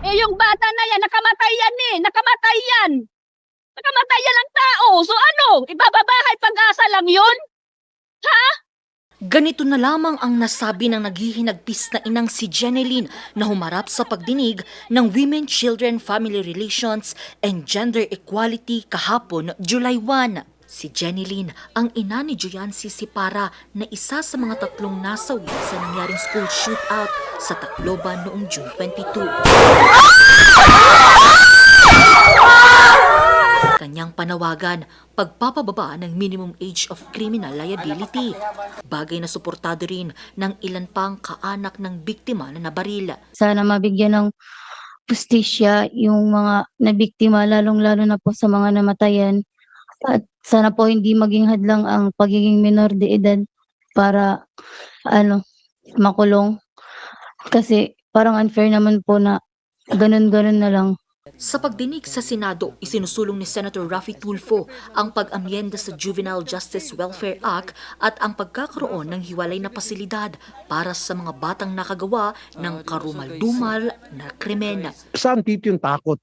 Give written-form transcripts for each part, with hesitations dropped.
Eh yung bata na yan, nakamatay yan eh. Nakamatay yan. Nakamatay yan ang tao. So ano? Ibababahay pag-asa lang yun? Ganito na lamang ang nasabi ng naghihinagpis na inang si Jeneline na humarap sa pagdinig ng Women, Children, Family Relations and Gender Equality kahapon, July 1. Si Jeneline, ang ina ni Joyancy Sipara na isa sa mga tatlong nasawi sa nangyaring school shootout sa Tacloban noong June 22. Kanyang panawagan, pagpapababa ng minimum age of criminal liability. Bagay na suportado rin ng ilan pang kaanak ng biktima na nabaril. Sana mabigyan ng pustisya yung mga nabiktima, lalong-lalo na po sa mga namatayan. At sana po hindi maging hadlang ang pagiging minor de edad para makulong. Kasi parang unfair naman po na ganun-ganun na lang. Sa pagdinig sa Senado, isinusulong ni Senator Raffy Tulfo ang pag-amyenda sa Juvenile Justice Welfare Act at ang pagkakaroon ng hiwalay na pasilidad para sa mga batang nakagawa ng karumal-dumal na krimen. Saan dito yung takot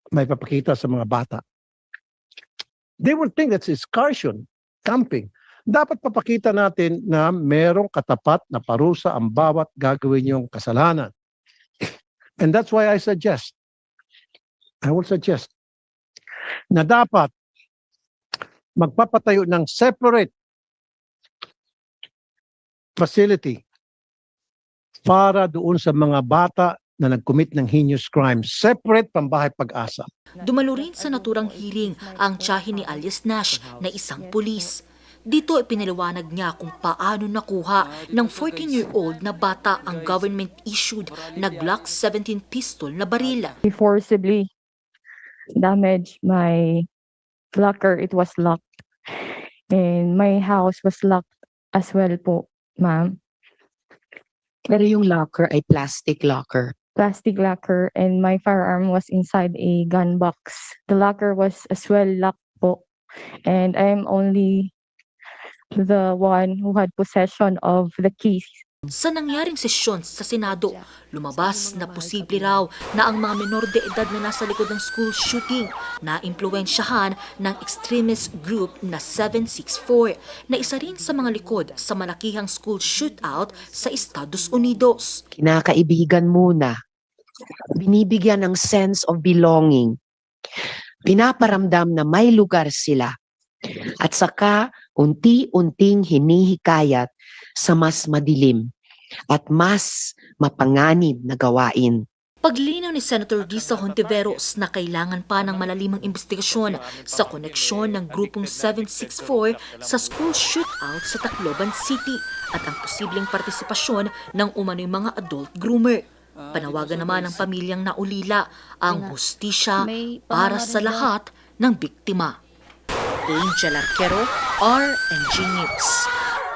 may papakita sa mga bata? They will think that's excursion, camping. Dapat papakita natin na merong katapat na parusa ang bawat gagawin yung kasalanan. And that's why I will suggest na dapat magpapatayo ng separate facility para doon sa mga bata na nag-commit ng heinous crime, separate pambahay pag-asa. Dumalo rin sa naturang hearing ang tiyahin ni alias Nash na isang pulis. Dito ipinaliwanag niya kung paano nakuha ng 14-year-old na bata ang government-issued na Glock 17 pistol na baril. He forcibly damaged my locker. It was locked. And my house was locked as well po, ma'am. Pero yung locker ay plastic locker. Plastic locker, and my firearm was inside a gun box. The locker was as well locked po. And I'm only the one who had possession of the keys. Sa nangyaring sesyon sa Senado, lumabas na posible raw na ang mga menor de edad na nasa likod ng school shooting na impluwensyahan ng extremist group na 764 na isa rin sa mga likod sa malakihang school shootout sa Estados Unidos. Kinakaibigan muna. Binibigyan ng sense of belonging. Pinaparamdam na may lugar sila. At saka unti-unting hinihikayat sa mas madilim at mas mapanganib na gawain. Paglinaw ni Senator Risa Hontiveros na kailangan pa ng malalimang investigasyon sa koneksyon ng grupong 764 sa school shootout sa Tacloban City at ang posibleng partisipasyon ng umano'y mga adult groomer. Panawagan naman ng pamilyang naulila ang hustisya para sa lahat ng biktima. Angel Arquero, RNG News.